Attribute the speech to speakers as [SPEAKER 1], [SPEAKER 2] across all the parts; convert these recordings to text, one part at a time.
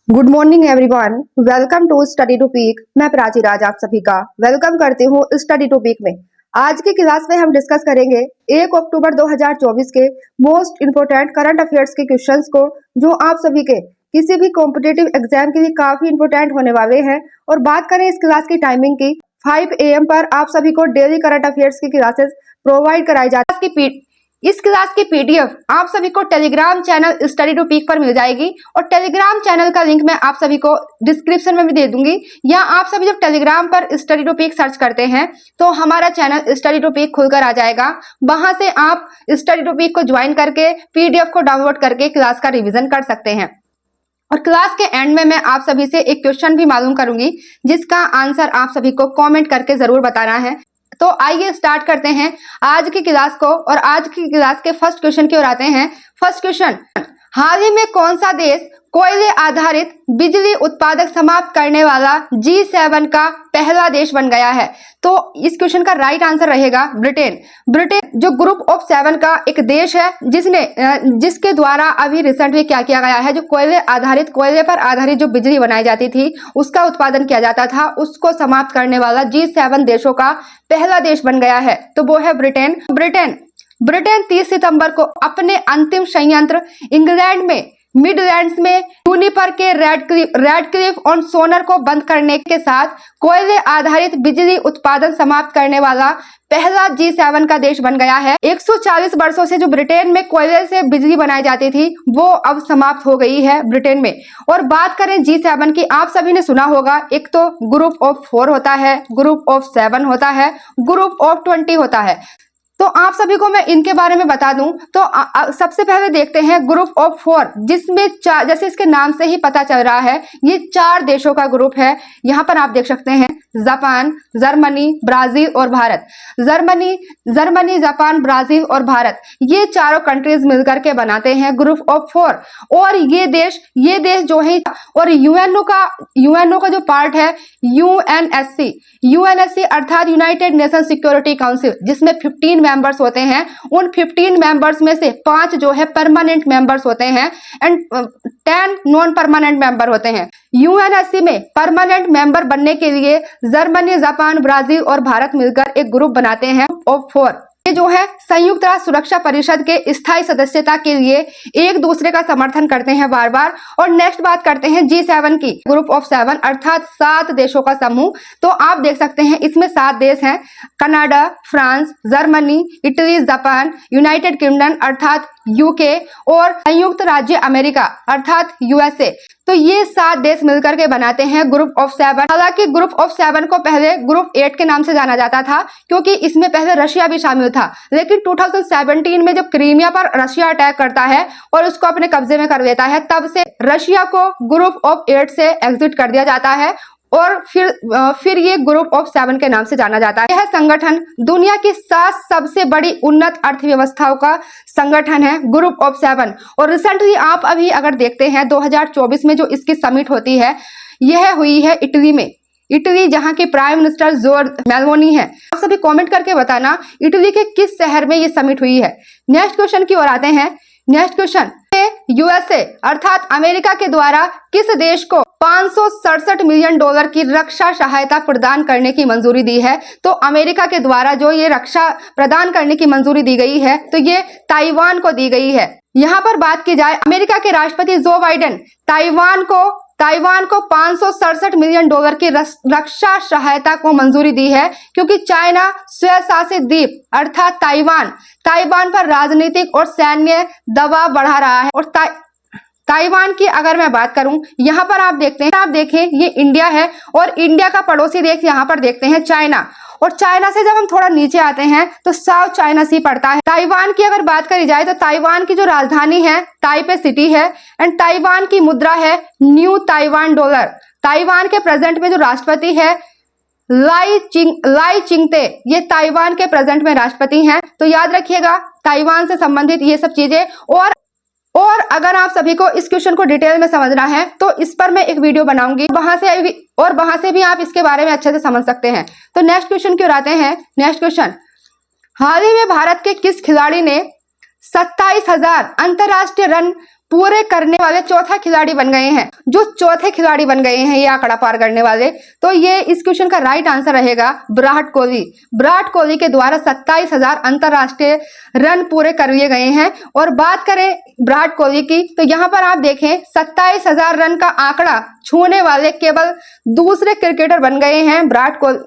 [SPEAKER 1] Good morning everyone, welcome to study to peak. मैं प्राची राज आप सभी का वेलकम करती हूँ स्टडी टू पीक में। आज की क्लास में हम डिस्कस करेंगे 1 अक्टूबर 2024 के मोस्ट इंपोर्टेंट करंट अफेयर्स के क्वेश्चंस को, जो आप सभी के किसी भी कॉम्पिटिटिव एग्जाम के लिए काफी इंपोर्टेंट होने वाले हैं। और बात करें इस क्लास की टाइमिंग की, 5 AM पर आप सभी को डेली करंट अफेयर्स की क्लासेस प्रोवाइड कराई जाती है। इस क्लास की पीडीएफ आप सभी को Telegram channel study to peak पर मिल जाएगी और टेलीग्राम चैनल का लिंक मैं आप सभी को डिस्क्रिप्शन में भी दे दूंगी। या आप सभी जब टेलीग्राम पर स्टडी टू पीक सर्च करते हैं तो हमारा चैनल स्टडी टू पीक खुलकर आ जाएगा। वहां से आप स्टडी टू पीक को ज्वाइन करके पीडीएफ को डाउनलोड करके क्लास का रिविजन कर सकते हैं। और क्लास के एंड में मैं आप सभी से एक क्वेश्चन भी मालूम करूंगी, जिसका आंसर आप सभी को कॉमेंट करके जरूर बताना है। तो आइए स्टार्ट करते हैं आज की क्लास को। और आज की क्लास के फर्स्ट क्वेश्चन की ओर आते हैं। फर्स्ट क्वेश्चन, हाल ही में कौन सा देश कोयले आधारित बिजली उत्पादक समाप्त करने वाला G7 का पहला देश बन गया है? तो इस क्वेश्चन का राइट आंसर रहेगा ब्रिटेन। ब्रिटेन जो ग्रुप ऑफ 7 का एक देश है, जिसके द्वारा अभी रिसेंट में क्या किया गया है, जो कोयले पर आधारित जो बिजली बनाई जाती थी उसका उत्पादन किया जाता था, उसको समाप्त करने वाला G7 देशों का पहला देश बन गया है। तो वो है ब्रिटेन 30 सितंबर को अपने अंतिम संयंत्र इंग्लैंड में मिडलैंड्स में यूनिपर के रेडक्लिफ ऑन सोनर को बंद करने के साथ कोयले आधारित बिजली उत्पादन समाप्त करने वाला पहला G7 का देश बन गया है। 140 वर्षों से जो ब्रिटेन में कोयले से बिजली बनाई जाती थी वो अब समाप्त हो गई है ब्रिटेन में। और बात करें G7 की, आप सभी ने सुना होगा, एक तो ग्रुप ऑफ 4 होता है, ग्रुप ऑफ 7 होता है, ग्रुप ऑफ 20 होता है। तो आप सभी को मैं इनके बारे में बता दूं तो सबसे पहले देखते हैं ग्रुप ऑफ 4, जिसमें जैसे इसके नाम से ही पता चल रहा है ये 4 देशों का ग्रुप है। यहाँ पर आप देख सकते हैं जापान, जर्मनी, ब्राजील और भारत। जर्मनी, जापान, ब्राजील और भारत, ये चारों कंट्रीज मिलकर के बनाते हैं ग्रुप ऑफ 4। और ये देश जो है, और यूएनओ का जो पार्ट है यूएनएससी अर्थात यूनाइटेड नेशन सिक्योरिटी काउंसिल, जिसमें 15 मेंबर्स होते हैं। उन 15 मेंबर्स में से 5 जो है परमानेंट मेंबर्स होते हैं एंड 10 नॉन परमानेंट मेंबर होते हैं। यूएनएससी में परमानेंट मेंबर बनने के लिए जर्मनी, जापान, ब्राजील और भारत मिलकर एक ग्रुप बनाते हैं ऑफ 4। ये जो है संयुक्त राष्ट्र सुरक्षा परिषद के स्थायी सदस्यता के लिए एक दूसरे का समर्थन करते हैं बार बार। और नेक्स्ट बात करते हैं G7 की, ग्रुप ऑफ 7 अर्थात 7 देशों का समूह। तो आप देख सकते हैं इसमें 7 देश हैं, Canada, France, Germany, Italy, Japan, United kingdom अर्थात यूके और संयुक्त राज्य अमेरिका अर्थात यूएसए। तो ये 7 देश मिलकर के बनाते हैं ग्रुप ऑफ 7। हालांकि ग्रुप ऑफ 7 को पहले ग्रुप 8 के नाम से जाना जाता था, क्योंकि इसमें पहले रशिया भी शामिल था। लेकिन 2017 में जब क्रीमिया पर रशिया अटैक करता है और उसको अपने कब्जे में कर लेता है, तब से रशिया को ग्रुप ऑफ 8 से एग्जिट कर दिया जाता है और फिर ये ग्रुप ऑफ 7 के नाम से जाना जाता है। यह संगठन दुनिया की 7 सबसे बड़ी उन्नत अर्थव्यवस्थाओं का संगठन है ग्रुप ऑफ 7। और रिसेंटली आप अभी अगर देखते हैं 2024 में जो इसकी समिट होती है, यह हुई है इटली में। इटली, जहां के प्राइम मिनिस्टर जॉर्ज मेलोनी है। आप सभी कमेंट करके बताना इटली के किस शहर में ये समिट हुई है। नेक्स्ट क्वेश्चन की ओर आते हैं। नेक्स्ट क्वेश्चन, यूएसए अर्थात अमेरिका के द्वारा किस देश को $567 मिलियन की रक्षा सहायता प्रदान करने की मंजूरी दी है? तो अमेरिका के द्वारा जो ये रक्षा प्रदान करने की मंजूरी दी गई है, तो ये ताइवान को दी गई है। यहाँ पर बात की जाए, अमेरिका के राष्ट्रपति जो बाइडेन ताइवान को $567 मिलियन की रक्षा सहायता को मंजूरी दी है, क्योंकि चाइना स्वशासित द्वीप अर्थात ताइवान पर राजनीतिक और सैन्य दबाव बढ़ा रहा है। और ताइवान की अगर मैं बात करूं, यहाँ पर आप देखें ये इंडिया है और इंडिया का पड़ोसी देश यहाँ पर देखते हैं चाइना। और चाइना से जब हम थोड़ा नीचे आते हैं तो साउथ चाइना सी पड़ता है। ताइवान की अगर बात करी जाए तो ताइवान की जो राजधानी है ताइपे सिटी है एंड ताइवान की मुद्रा है न्यू ताइवान डॉलर। ताइवान के प्रेजेंट में जो राष्ट्रपति है लाई चिंगते, ये ताइवान के प्रेजेंट में राष्ट्रपति हैं। तो याद रखिएगा ताइवान से संबंधित ये सब चीजें। और अगर आप सभी को इस क्वेश्चन को डिटेल में समझना है तो इस पर मैं एक वीडियो बनाऊंगी, वहां से भी आप इसके बारे में अच्छे से समझ सकते हैं। तो नेक्स्ट क्वेश्चन की ओर आते हैं। नेक्स्ट क्वेश्चन, हाल ही में भारत के किस खिलाड़ी ने 27,000 अंतरराष्ट्रीय रन पूरे करने वाले चौथा खिलाड़ी बन गए हैं, जो चौथे खिलाड़ी बन गए हैं ये आंकड़ा पार करने वाले। तो ये इस क्वेश्चन का राइट आंसर रहेगा विराट कोहली। विराट कोहली के द्वारा 27,000 अंतरराष्ट्रीय रन पूरे कर लिए गए हैं। और बात करें विराट कोहली की, तो यहाँ पर आप देखें 27,000 रन का आंकड़ा छूने वाले केवल दूसरे क्रिकेटर बन गए हैं विराट कोहली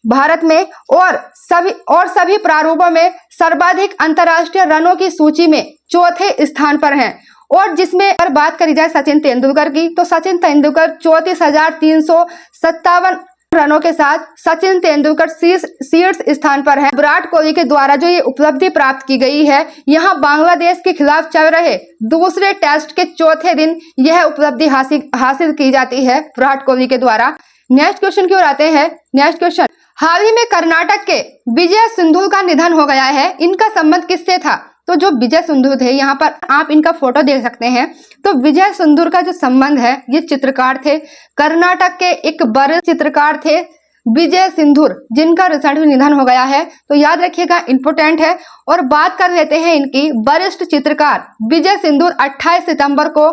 [SPEAKER 1] भारत में। और सभी प्रारूपों में सर्वाधिक अंतरराष्ट्रीय रनों की सूची में चौथे स्थान पर हैं। और जिसमें अगर बात करी जाए सचिन तेंदुलकर की, तो सचिन तेंदुलकर 34,357 रनों के साथ सचिन तेंदुलकर शीर्ष स्थान पर है। विराट कोहली के द्वारा जो ये उपलब्धि प्राप्त की गई है, यहाँ बांग्लादेश के खिलाफ चल रहे दूसरे टेस्ट के चौथे दिन यह उपलब्धि हासिल की जाती है विराट कोहली के द्वारा। नेक्स्ट क्वेश्चन की ओर आते हैं। नेक्स्ट क्वेश्चन, हाल ही में कर्नाटक के विजय सिंधु का निधन हो गया है, इनका संबंध किससे था? तो जो विजय सिंधु थे, यहाँ पर आप इनका फोटो देख सकते हैं। तो विजय सिंधु का जो संबंध है, ये चित्रकार थे, कर्नाटक के एक बड़े चित्रकार थे विजय सिंधु, जिनका रिसेंटली निधन हो गया है। तो याद रखिएगा, इंपोर्टेंट है। और बात कर लेते हैं इनकी। वरिष्ठ चित्रकार विजय सिंधु 28 सितंबर को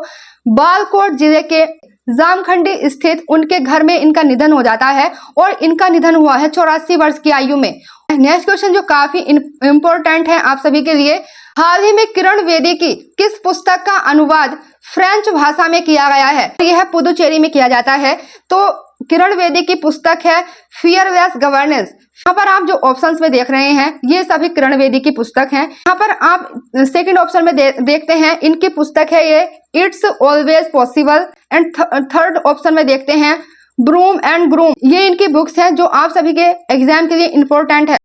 [SPEAKER 1] बालाकोट जिले के जामखंडी स्थित उनके घर में इनका निधन हो जाता है। और इनका निधन हुआ है 84 वर्ष की आयु में। नेक्स्ट क्वेश्चन जो काफी इंपॉर्टेंट है आप सभी के लिए, हाल ही में किरण बेदी की किस पुस्तक का अनुवाद फ्रेंच भाषा में किया गया है? यह पुदुचेरी में किया जाता है। तो किरण बेदी की पुस्तक है फियरलेस गवर्नेंस। यहाँ पर आप जो ऑप्शंस में देख रहे हैं, ये सभी किरण बेदी की पुस्तक हैं। यहाँ पर आप सेकंड ऑप्शन में देखते हैं, इनकी पुस्तक है ये it's always possible. And third option में देखते हैं ब्रूम एंड ग्रूम। ये इनकी बुक्स हैं जो आप सभी के एग्जाम के लिए इंपॉर्टेंट है।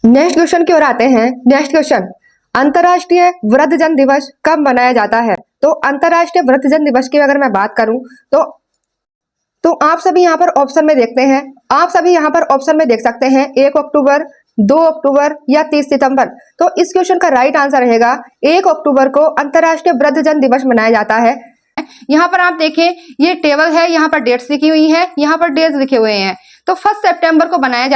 [SPEAKER 1] नेक्स्ट क्वेश्चन की ओर आते हैं। नेक्स्ट क्वेश्चन, अंतर्राष्ट्रीय वृद्धजन दिवस कब मनाया जाता है? तो अंतर्राष्ट्रीय वृद्धजन दिवस की अगर मैं बात करूं तो आप सभी यहाँ पर ऑप्शन में देखते हैं, आप सभी यहाँ पर ऑप्शन में देख सकते हैं 1 अक्टूबर, 2 अक्टूबर या 30 सितंबर। तो इस क्वेश्चन का राइट आंसर रहेगा 1 अक्टूबर को अंतर्राष्ट्रीय वृद्धजन दिवस मनाया जाता है। यहाँ पर आप देखें, ये टेबल है, यहाँ पर डेट्स लिखी हुई है, यहाँ पर डेज लिखे हुए हैं। तो 1 सितंबर को मनाया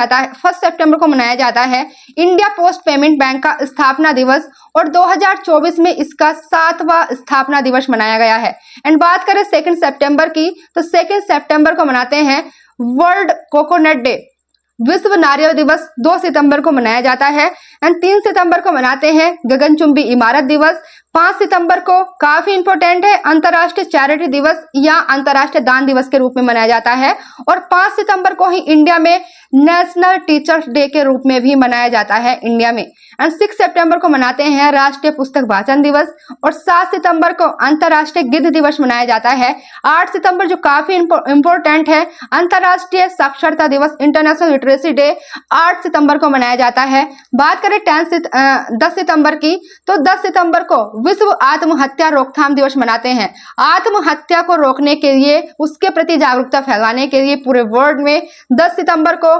[SPEAKER 1] जाता है इंडिया पोस्ट पेमेंट बैंक का स्थापना दिवस। और 2024 में इसका 7वां स्थापना दिवस मनाया गया है। एंड बात करें 2 सितंबर की, तो 2 सितंबर को मनाते हैं वर्ल्ड कोकोनट डे। विश्व नारियल दिवस 2 सितंबर को मनाया जाता है। एंड 3 सितंबर को मनाते हैं गगनचुंबी इमारत दिवस। 5 सितंबर को काफी इंपॉर्टेंट है, अंतर्राष्ट्रीय चैरिटी दिवस या अंतर्राष्ट्रीय दान दिवस के रूप में मनाया जाता है। और 5 सितंबर को ही इंडिया में नेशनल टीचर्स डे के रूप में भी मनाया जाता है इंडिया में। एंड 6 सितंबर को मनाते हैं राष्ट्रीय पुस्तक वाचन दिवस। और 7 सितंबर को अंतर्राष्ट्रीय गिद्ध दिवस मनाया जाता है। 8 सितंबर जो काफी इंपॉर्टेंट है, अंतर्राष्ट्रीय साक्षरता दिवस, इंटरनेशनल लिटरेसी डे 8 सितंबर को मनाया जाता है। बात करें 10 सितंबर की, तो 10 सितंबर को विश्व आत्महत्या रोकथाम दिवस मनाते हैं। आत्महत्या को रोकने के लिए, उसके प्रति जागरूकता फैलाने के लिए पूरे वर्ल्ड में 10 सितंबर को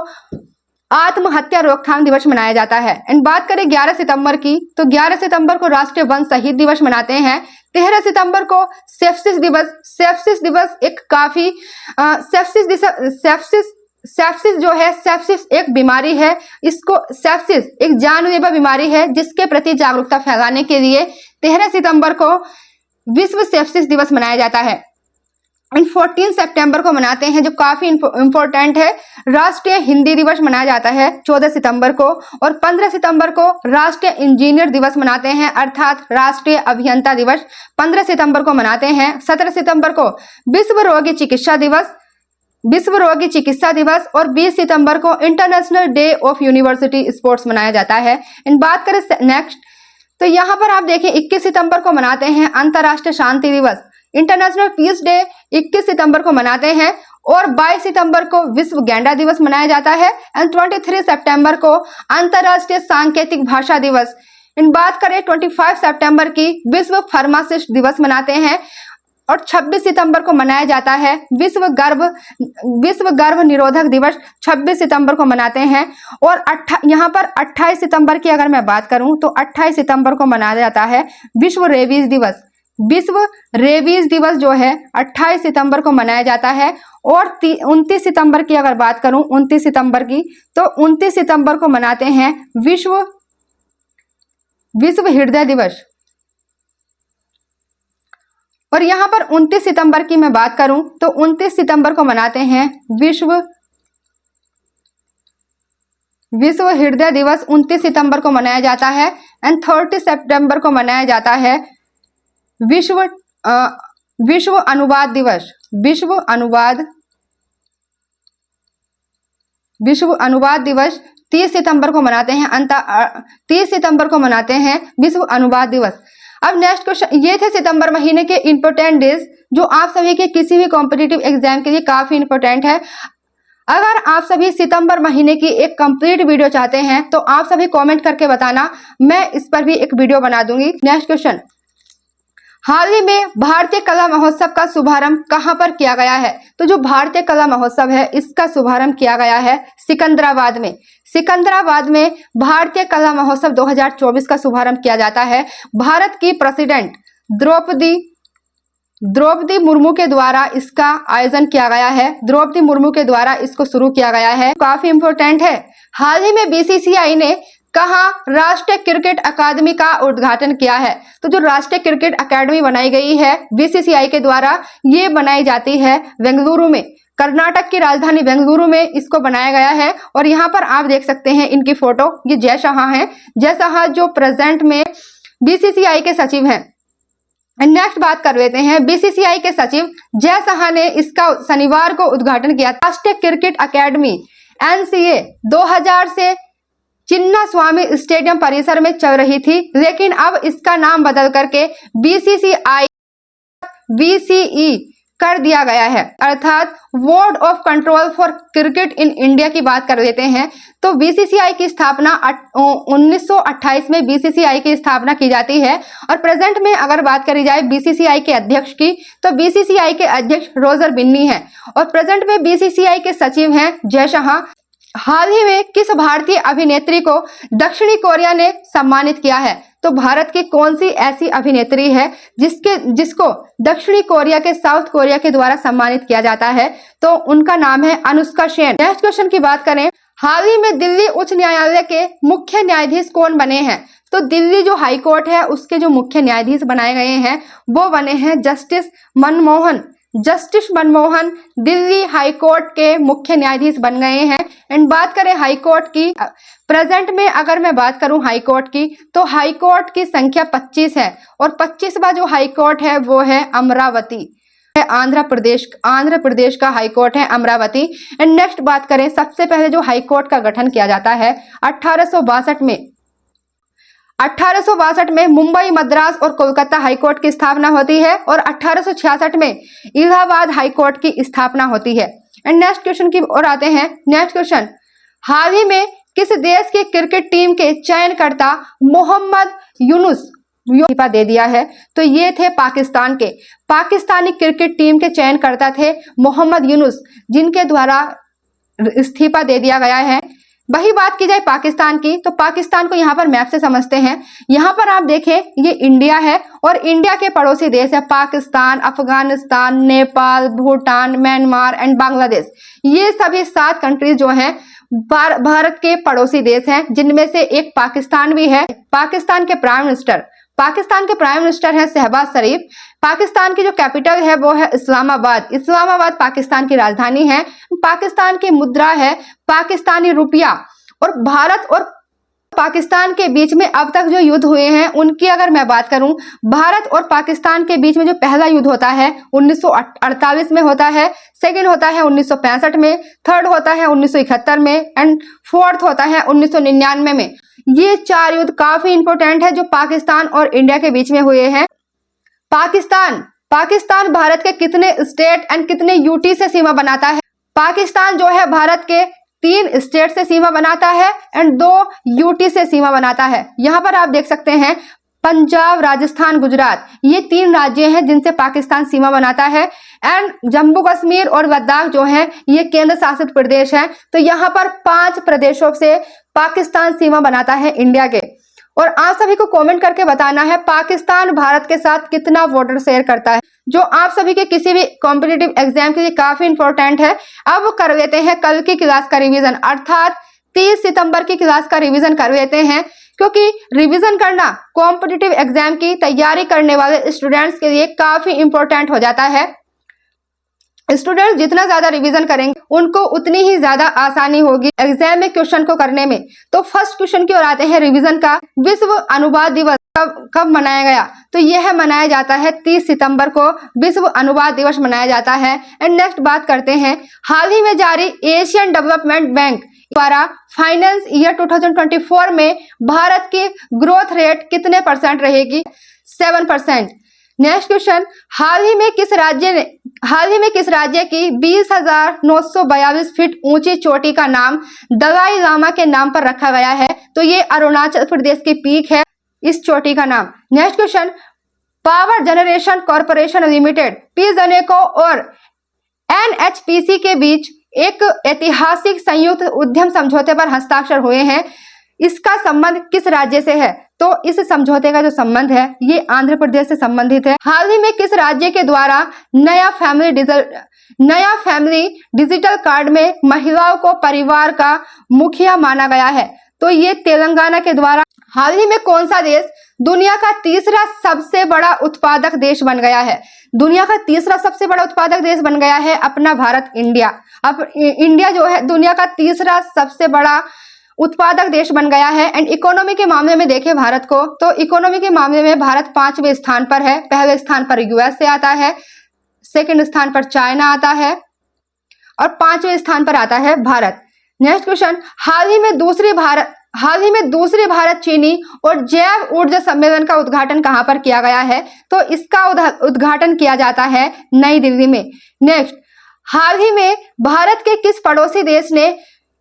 [SPEAKER 1] आत्महत्या रोकथाम दिवस मनाया जाता है। एंड बात करें 11 सितंबर की, तो 11 सितंबर को राष्ट्रीय वन शहीद दिवस मनाते हैं। 13 सितंबर को सेप्सिस दिवस एक काफी सेप्सिस एक बीमारी है। इसको सेप्सिस एक जानलेवा बीमारी है, जिसके प्रति जागरूकता फैलाने के लिए 13 सितंबर को विश्व सेप्सिस दिवस मनाया जाता है। एंड 14 सितंबर को मनाते हैं, जो काफी इंपॉर्टेंट है, राष्ट्रीय हिंदी दिवस मनाया जाता है 14 सितंबर को। और 15 सितंबर को राष्ट्रीय इंजीनियर दिवस मनाते हैं, अर्थात राष्ट्रीय अभियंता दिवस 15 सितंबर को मनाते हैं। 17 सितंबर को विश्व रोगी चिकित्सा दिवस और 20 सितंबर को international day of university sports मनाया जाता है। इन बात करें नेक्स्ट, तो यहाँ पर आप देखें 21 सितंबर को मनाते हैं अंतर्राष्ट्रीय शांति दिवस, इंटरनेशनल पीस डे 21 सितंबर को मनाते हैं। और 22 सितंबर को विश्व गैंडा दिवस मनाया जाता है। एंड 23 सितंबर को अंतर्राष्ट्रीय सांकेतिक भाषा दिवस। इन बात करें 25 सितंबर की, विश्व फार्मासिस्ट दिवस मनाते हैं। और 26 सितंबर को मनाया जाता है विश्व गर्भ निरोधक दिवस, 26 सितंबर को मनाते हैं। और यहाँ पर 28 सितंबर की अगर मैं बात करूं, तो 28 सितंबर को मनाया जाता है विश्व रेबीज दिवस। विश्व रेबीज दिवस जो है 28 सितंबर को मनाया जाता है। और 29 सितंबर की अगर बात करूं, 29 सितंबर की, तो 29 सितंबर को मनाते हैं विश्व हृदय दिवस। और यहाँ पर 29 सितंबर की मैं बात करूं तो 29 सितंबर को मनाते हैं विश्व हृदय दिवस। 29 सितंबर को मनाया जाता है। एंड 30 सितंबर को मनाया जाता है विश्व अनुवाद दिवस। विश्व अनुवाद दिवस 30 सितंबर को मनाते हैं। 30 सितंबर को मनाते हैं विश्व अनुवाद दिवस। अब नेक्स्ट क्वेश्चन, ये थे सितंबर महीने के इंपॉर्टेंट डेज जो आप सभी के किसी भी कॉम्पिटिटिव एग्जाम के लिए काफी इंपॉर्टेंट है। अगर आप सभी सितंबर महीने की एक कंप्लीट वीडियो चाहते हैं तो आप सभी कमेंट करके बताना, मैं इस पर भी एक वीडियो बना दूंगी। नेक्स्ट क्वेश्चन, हाल ही में भारतीय कला महोत्सव का शुभारंभ कहां पर किया गया है? तो जो भारतीय कला महोत्सव है इसका शुभारंभ किया गया है सिकंदराबाद में। सिकंदराबाद में भारतीय कला महोत्सव 2024 का शुभारंभ किया जाता है। भारत की प्रेसिडेंट द्रौपदी मुर्मू के द्वारा इसका आयोजन किया गया है। द्रौपदी मुर्मू के द्वारा इसको शुरू किया गया है। काफी इंपॉर्टेंट है। हाल ही में बीसीसीआई ने कहा राष्ट्रीय क्रिकेट अकादमी का उद्घाटन किया है? तो जो राष्ट्रीय क्रिकेट अकादमी बनाई गई है बीसीसीआई के द्वारा, ये बनाई जाती है बेंगलुरु में। कर्नाटक की राजधानी बेंगलुरु में इसको बनाया गया है। और यहाँ पर आप देख सकते हैं इनकी फोटो, ये जय शाह हैं। जय शाह जो प्रेजेंट में बीसीसीआई के सचिव हैं। नेक्स्ट बात कर लेते हैं, बीसीसीआई के सचिव जय शाह ने इसका शनिवार को उद्घाटन किया। राष्ट्रीय क्रिकेट अकादमी एनसीए 2000 से चिन्ना स्वामी स्टेडियम परिसर में चल रही थी, लेकिन अब इसका नाम बदल करके बीसीई कर दिया गया है, अर्थात board of control for cricket in India की बात कर लेते हैं। तो बीसीसीआई की स्थापना 1928 में बीसीसीआई की स्थापना की जाती है। और प्रेजेंट में अगर बात करी जाए बीसीसीआई के अध्यक्ष की, तो बीसीसीआई के अध्यक्ष रोजर बिन्नी हैं और प्रेजेंट में बीसीसीआई के सचिव हैं जय शाह। हाल ही में किस भारतीय अभिनेत्री को दक्षिणी कोरिया ने सम्मानित किया है? तो भारत की कौन सी ऐसी अभिनेत्री है जिसको दक्षिणी कोरिया के साउथ कोरिया के द्वारा सम्मानित किया जाता है? तो उनका नाम है अनुष्का सेन। नेक्स्ट क्वेश्चन की बात करें, हाल ही में दिल्ली उच्च न्यायालय के मुख्य न्यायाधीश कौन बने हैं? तो दिल्ली जो हाई कोर्ट है उसके जो मुख्य न्यायाधीश बनाए गए हैं वो बने हैं justice Manmohan Delhi high court के मुख्य न्यायाधीश बन गए हैं। एंड बात करें हाई कोर्ट की, प्रेजेंट में अगर मैं बात करूं हाई कोर्ट की, तो हाई कोर्ट की संख्या 25 है और 25वां जो हाई कोर्ट है वो है अमरावती, आंध्र प्रदेश का हाई कोर्ट है अमरावती। एंड नेक्स्ट बात करें, सबसे पहले जो हाई कोर्ट का गठन किया जाता है 1862 में मुंबई, मद्रास और कोलकाता हाई कोर्ट की स्थापना होती है और 1866 में इलाहाबाद हाई कोर्ट की स्थापना होती है। एंड नेक्स्ट क्वेश्चन की ओर आते हैं। नेक्स्ट क्वेश्चन, हाल ही में किस देश की क्रिकेट टीम के चयनकर्ता मोहम्मद यूनुस इस्तीफा दे दिया है? तो ये थे पाकिस्तानी क्रिकेट टीम के चयनकर्ता थे मोहम्मद यूनुस, जिनके द्वारा इस्तीफा दे दिया गया है। वही बात की जाए पाकिस्तान की, तो पाकिस्तान को यहाँ पर मैप से समझते हैं। यहाँ पर आप देखें ये इंडिया है और इंडिया के पड़ोसी देश है पाकिस्तान, अफगानिस्तान, नेपाल, भूटान, म्यांमार एंड बांग्लादेश। ये सभी 7 कंट्रीज जो हैं भारत के पड़ोसी देश हैं, जिनमें से एक पाकिस्तान भी है। पाकिस्तान के प्राइम मिनिस्टर हैं शहबाज शरीफ। पाकिस्तान की जो कैपिटल है वो है इस्लामाबाद पाकिस्तान की राजधानी है। पाकिस्तान की मुद्रा है पाकिस्तानी रुपया। और भारत और पाकिस्तान के बीच में अब तक जो युद्ध हुए हैं उनकी अगर मैं बात करूं, भारत और पाकिस्तान के बीच में जो पहला युद्ध होता है 1948 में होता है, सेकंड होता है 1965 में, थर्ड होता है 1971 में एंड फोर्थ होता है 1999 में। ये 4 युद्ध काफी इंपॉर्टेंट है जो पाकिस्तान और इंडिया के बीच में हुए हैं। पाकिस्तान भारत के कितने स्टेट एंड कितने यूटी से सीमा बनाता है? पाकिस्तान जो है भारत के 3 स्टेट से सीमा बनाता है एंड 2 यूटी से सीमा बनाता है। यहाँ पर आप देख सकते हैं पंजाब, राजस्थान, गुजरात, ये 3 राज्य हैं जिनसे पाकिस्तान सीमा बनाता है। एंड जम्मू कश्मीर और लद्दाख जो है ये केंद्र शासित प्रदेश हैं। तो यहाँ पर 5 प्रदेशों से पाकिस्तान सीमा बनाता है इंडिया के। और आप सभी को कमेंट करके बताना है पाकिस्तान भारत के साथ कितना बॉर्डर शेयर करता है, जो आप सभी के किसी भी कॉम्पिटिटिव एग्जाम के लिए काफी इंपॉर्टेंट है। अब कर लेते हैं कल की क्लास का रिवीजन, अर्थात 30 सितंबर की क्लास का रिवीजन कर लेते हैं क्योंकि रिवीजन करना कॉम्पिटिटिव एग्जाम की तैयारी करने वाले स्टूडेंट्स के लिए काफी इंपॉर्टेंट हो जाता है। स्टूडेंट जितना ज्यादा रिवीजन करेंगे उनको उतनी ही ज्यादा आसानी होगी एग्जाम में क्वेश्चन को करने में। तो फर्स्ट क्वेश्चन की ओर आते हैं रिवीजन का। विश्व अनुवाद दिवस कब मनाया गया? तो यह मनाया जाता है 30 सितंबर को विश्व अनुवाद दिवस मनाया जाता है। एंड नेक्स्ट बात करते हैं, हाल ही में जारी एशियन डेवलपमेंट बैंक द्वारा फाइनेंस ईयर 2024 में भारत की ग्रोथ रेट कितने % रहेगी? 7%। नेक्स्ट क्वेश्चन, हाल ही में किस राज्य की 20,942 फीट ऊंची चोटी का नाम दलाई लामा के नाम पर रखा गया है? तो ये अरुणाचल प्रदेश की पीक है इस चोटी का नाम। Next question, power generation corporation limited पीजनेको और एनएचपीसी के बीच एक ऐतिहासिक संयुक्त उद्यम समझौते पर हस्ताक्षर हुए हैं। इसका संबंध किस राज्य से है? तो इस समझौते का जो संबंध है ये आंध्र प्रदेश से संबंधित है। हाल ही में किस राज्य के द्वारा नया फैमिली डिजिटल कार्ड में महिलाओं को परिवार का मुखिया माना गया है? तो ये तेलंगाना के द्वारा। हाल ही में कौन सा देश दुनिया का तीसरा सबसे बड़ा उत्पादक देश बन गया है? दुनिया का तीसरा सबसे बड़ा उत्पादक देश बन गया है अपना भारत, इंडिया। अब इंडिया जो है दुनिया का तीसरा सबसे बड़ा उत्पादक देश बन गया है। एंड इकोनॉमी के मामले में देखें भारत को, तो इकोनॉमी के मामले में भारत 5वें स्थान पर है। पहले स्थान पर यूएसए आता है, सेकंड स्थान पर चाइना आता है और 5वें स्थान पर आता है भारत। नेक्स्ट क्वेश्चन, हाल ही में दूसरी भारत चीनी और जैव ऊर्जा सम्मेलन का उद्घाटन कहां पर किया गया है? तो इसका उद्घाटन किया जाता है नई दिल्ली में। नेक्स्ट, हाल ही में भारत के किस पड़ोसी देश ने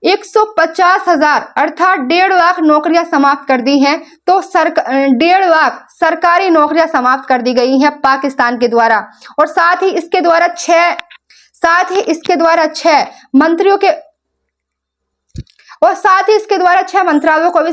[SPEAKER 1] 150,000 अर्थात 1.5 लाख नौकरियां समाप्त कर दी हैं? तो 1.5 लाख सरकारी नौकरियां समाप्त कर दी गई हैं पाकिस्तान के द्वारा। और साथ ही इसके द्वारा 6 मंत्रियों के और साथ ही इसके द्वारा 6 मंत्रालयों को भी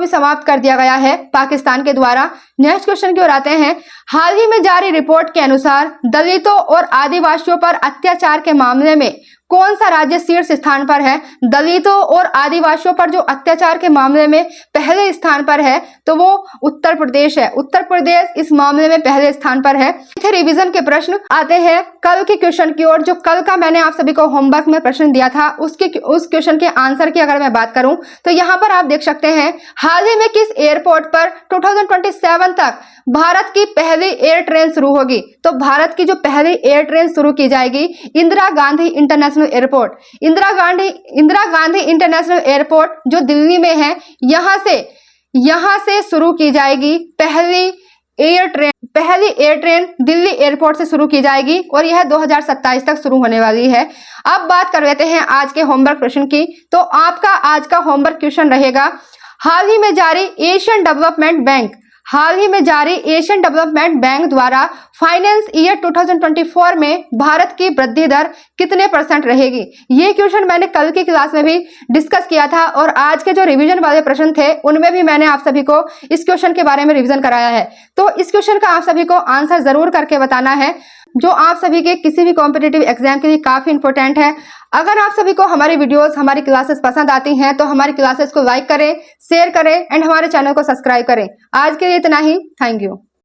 [SPEAKER 1] समाप्त कर दिया गया है पाकिस्तान के द्वारा। नेक्स्ट क्वेश्चन की ओर आते हैं, हाल ही में जारी रिपोर्ट के अनुसार दलितों और आदिवासियों पर अत्याचार के मामले में कौन सा राज्य शीर्ष स्थान पर है? दलितों और आदिवासियों पर जो अत्याचार के मामले में पहले स्थान पर है तो वो उत्तर प्रदेश है। उत्तर प्रदेश इस मामले में पहले स्थान पर है। रिवीजन के प्रश्न आते हैं कल के क्वेश्चन की ओर। जो कल का मैंने आप सभी को होमवर्क में प्रश्न दिया था उस क्वेश्चन के आंसर की अगर मैं बात करूं तो यहाँ पर आप देख सकते हैं, हाल ही में किस एयरपोर्ट पर 2027 तक भारत की पहली एयर ट्रेन शुरू होगी? तो भारत की जो पहली एयर ट्रेन शुरू की जाएगी Indira Gandhi international airport. Indira Gandhi international airport जो दिल्ली में है, यहां से शुरू की जाएगी पहली एयर ट्रेन दिल्ली एयरपोर्ट से शुरू की जाएगी और यह 2027 तक शुरू होने वाली है। अब बात कर लेते हैं आज के होमवर्क प्रश्न की। तो आपका आज का होमवर्क क्वेश्चन रहेगा, हाल ही में जारी एशियन डेवलपमेंट बैंक द्वारा फाइनेंस ईयर 2024 में भारत की वृद्धि दर कितने % रहेगी? ये क्वेश्चन मैंने कल की क्लास में भी डिस्कस किया था और आज के जो रिवीजन वाले प्रश्न थे उनमें भी मैंने आप सभी को इस क्वेश्चन के बारे में रिवीजन कराया है। तो इस क्वेश्चन का आप सभी को आंसर जरूर करके बताना है, जो आप सभी के किसी भी कॉम्पिटिटिव एग्जाम के लिए काफी इंपॉर्टेंट है। अगर आप सभी को हमारी वीडियोस, हमारी क्लासेस पसंद आती हैं तो हमारी क्लासेस को लाइक करें, शेयर करें एंड हमारे चैनल को सब्सक्राइब करें। आज के लिए इतना ही। Thank you.